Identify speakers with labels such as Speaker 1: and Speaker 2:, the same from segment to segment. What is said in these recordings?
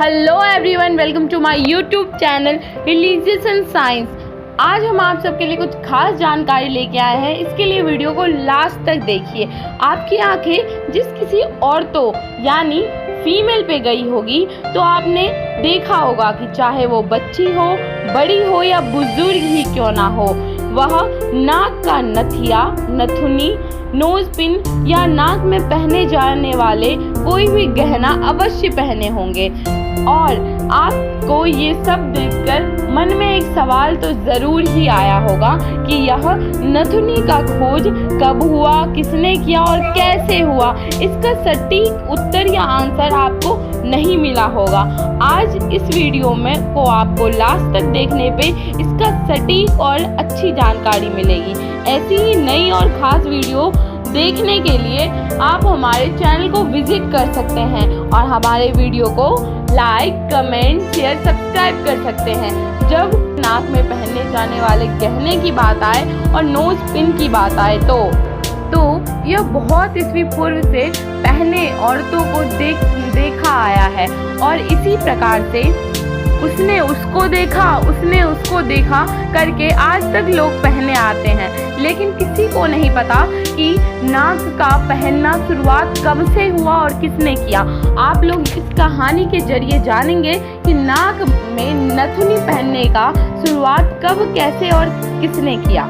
Speaker 1: Hello everyone, welcome to my YouTube channel religious and science. आज हम आप सबके लिए कुछ खास जानकारी लेके आए हैं। इसके लिए वीडियो को लास्ट तक देखिए। आपकी आंखें जिस किसी औरतों यानी फीमेल पे गई होगी तो आपने देखा होगा कि चाहे वो बच्ची हो, बड़ी हो या बुजुर्ग ही क्यों ना हो, वह नाक का नथिया, नथुनी, नोज पिन या नाक में पहने जाने वाले कोई भी गहना अवश्य पहने होंगे। और आपको ये सब देखकर मन में एक सवाल तो ज़रूर ही आया होगा कि यह नथुनी का खोज कब हुआ, किसने किया और कैसे हुआ। इसका सटीक उत्तर या आंसर आपको नहीं मिला होगा। आज इस वीडियो में को आपको लास्ट तक देखने पे इसका सटीक और अच्छी जानकारी मिलेगी। ऐसी ही नई और ख़ास वीडियो देखने के लिए आप हमारे चैनल को विजिट कर सकते हैं और हमारे वीडियो को लाइक, कमेंट, शेयर, सब्सक्राइब कर सकते हैं। जब नाक में पहने जाने वाले गहने की बात आए और नोज पिन की बात आए तो यह बहुत ईस्वी पूर्व से पहने औरतों को देखा आया है और इसी प्रकार से उसने उसको देखा करके आज तक लोग पहने आते हैं। लेकिन किसी को नहीं पता कि नाक का पहनना शुरुआत कब से हुआ और किसने किया। आप लोग इस कहानी के जरिए जानेंगे कि नाक में नथुनी पहनने का शुरुआत कब, कैसे और किसने किया।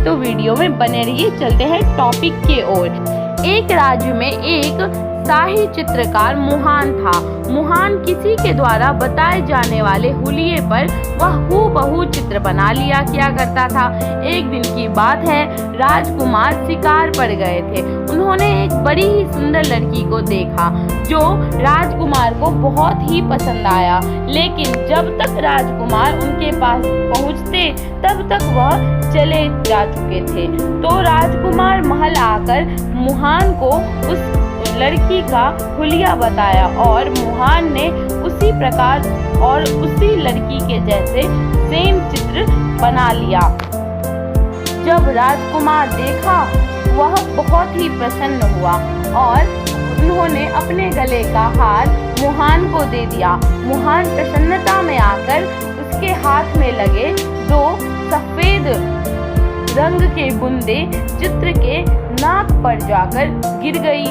Speaker 1: तो वीडियो में बने रहिए। चलते हैं टॉपिक के ओर। एक राज्य में एक शाही चित्रकार मुहान था। मुहान किसी के द्वारा बताए जाने वाले हुलिये पर वह हूबहू चित्र बना लिया किया करता था। एक दिन की बात है, राजकुमार शिकार पर गए थे। उन्होंने एक बड़ी ही सुंदर लड़की को देखा जो राजकुमार को बहुत ही पसंद आया। लेकिन जब तक राजकुमार उनके पास पहुंचते तब तक वह चले जा चुके थे। तो राजकुमार महल आकर मुहान को उस लड़की का हुलिया बताया और मुहान ने उसी प्रकार और उसी लड़की के जैसे सेम चित्र बना लिया। जब राजकुमार देखा वह बहुत ही प्रसन्न हुआ और उन्होंने अपने गले का हार मुहान को दे दिया। मुहान प्रसन्नता में आकर उसके हाथ में लगे दो सफेद रंग के बूंदे चित्र के नाक पर जाकर गिर गई।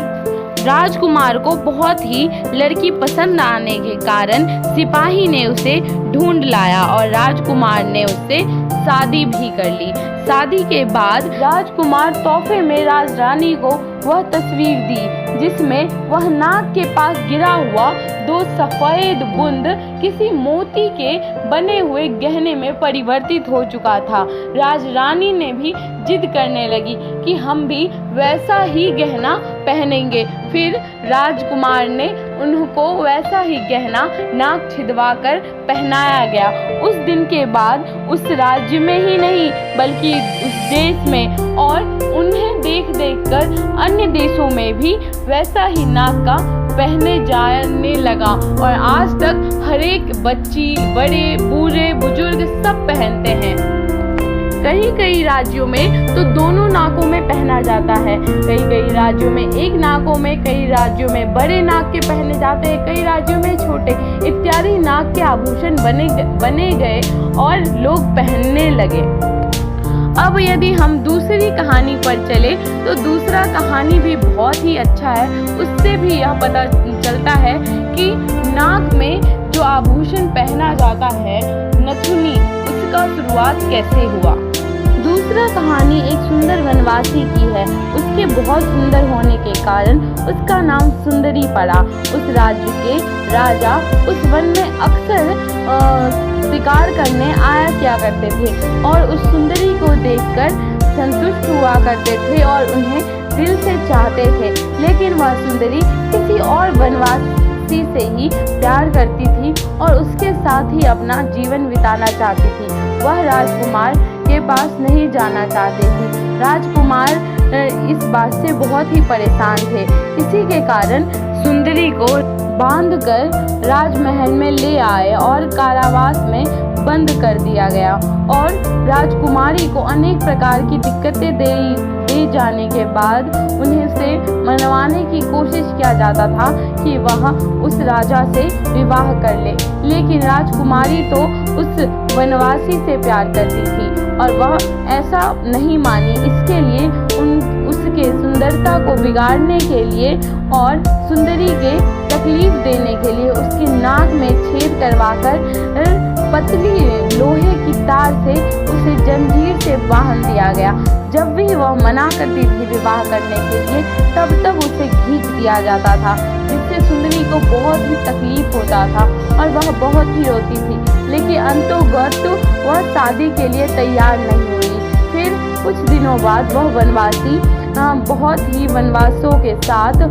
Speaker 1: राजकुमार को बहुत ही लड़की पसंद आने के कारण सिपाही ने उसे ढूंढ लाया और राजकुमार ने उससे शादी भी कर ली। शादी के बाद राजकुमार तोहफे में राजरानी को वह तस्वीर दी जिसमें वह नाक के पास गिरा हुआ दो सफेद बूंद किसी मोती के बने हुए गहने में परिवर्तित हो चुका था। राजरानी ने भी जिद करने लगी कि हम भी वैसा ही गहना पहनेंगे। फिर राजकुमार ने उनको वैसा ही गहना नाक छिदवा कर पहनाया गया। उस दिन के बाद उस राज्य में ही नहीं बल्कि उस देश में और उन्हें देख कर अन्य देशों में भी वैसा ही नाक का पहने जाने लगा और आज तक हर एक बच्ची, बड़े, बूढ़े, बुजुर्ग सब पहनते हैं। कई राज्यों में तो दोनों नाकों में पहना जाता है। कई राज्यों में एक नाकों में, कई राज्यों में बड़े नाक के पहने जाते हैं, कई राज्यों में छोटे इत्यादि नाक के आभूषण बने गए और लोग पहनने लगे। अब यदि हम दूसरी कहानी पर चले तो दूसरा कहानी भी बहुत ही अच्छा है। उससे भी यह पता चलता है कि नाक में जो आभूषण पहना जाता है नथुनी, उसका शुरुआत कैसे हुआ। दूसरा कहानी एक सुंदर वनवासी की है। उसके बहुत सुंदर होने के कारण उसका नाम सुंदरी पड़ा। उस राज्य के राजा उस वन में अक्सर शिकार करने आया किया करते थे और उस सुंदरी को देखकर संतुष्ट हुआ करते थे और उन्हें दिल से चाहते थे। लेकिन वह सुंदरी किसी और वनवासी से ही प्यार करती थी और उसके साथ ही अपना जीवन बिताना चाहती थी। वह राजकुमार के पास नहीं जाना चाहते थे। राजकुमार इस बात से बहुत ही परेशान थे। इसी के कारण सुंदरी को बांधकर राजमहल में ले आए और कारावास में बंद कर दिया गया और राजकुमारी को अनेक प्रकार की दिक्कतें दी ले जाने के बाद उन्हें से मनवाने की कोशिश किया जाता था कि वह उस राजा से विवाह कर ले, लेकिन राजकुमारी तो उस वनवासी से प्यार करती थी और वह ऐसा नहीं मानी। इसके लिए उसके सुंदरता को बिगाड़ने के लिए और सुंदरी के तकलीफ देने के लिए उसकी नाक में छेद करवाकर पतली लोहे की तार से उसे जंजीर से बांध दिया गया। जब भी वह मना करती थी विवाह करने के लिए तब उसे खींच दिया जाता था, जिससे सुंदरी को बहुत ही तकलीफ होता था और वह बहुत ही रोती थी। लेकिन अंतोगत वह शादी के लिए तैयार नहीं हुई। फिर कुछ दिनों बाद वह वनवासी बहुत ही वनवासों के साथ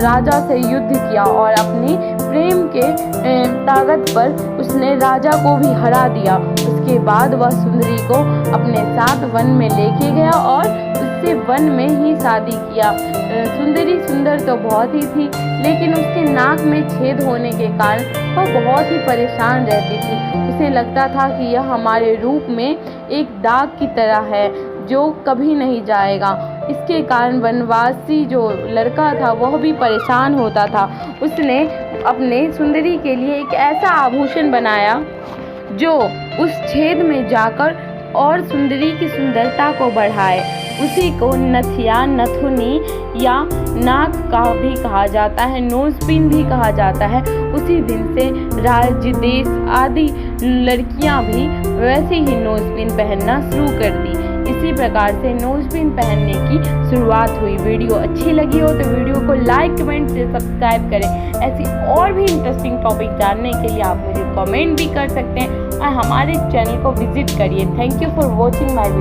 Speaker 1: राजा से युद्ध किया और अपनी प्रेम के ताकत पर उसने राजा को भी हरा दिया। उसके बाद वह सुंदरी को अपने साथ वन में लेके गया और उससे वन में ही शादी किया। सुंदरी सुंदर तो बहुत ही थी, लेकिन उसके नाक में छेद होने के कारण वह बहुत ही परेशान रहती थी। उसे लगता था कि यह हमारे रूप में एक दाग की तरह है जो कभी नहीं जाएगा। इसके कारण वनवासी जो लड़का था वह भी परेशान होता था। उसने अपने सुंदरी के लिए एक ऐसा आभूषण बनाया जो उस छेद में जाकर और सुंदरी की सुंदरता को बढ़ाए। उसी को नथिया, नथुनी या नाक का भी कहा जाता है, नोजपिन भी कहा जाता है। उसी दिन से राज्य, देश आदि लड़कियां भी वैसे ही नोजपिन पहनना शुरू कर दी। इसी प्रकार से नोजपिन पहनने की शुरुआत हुई। वीडियो अच्छी लगी हो तो वीडियो को लाइक, कमेंट से सब्सक्राइब करें। ऐसी और भी इंटरेस्टिंग टॉपिक जानने के लिए आप मुझे कमेंट भी कर सकते हैं और हमारे चैनल को विजिट करिए। Thank you for watching my video.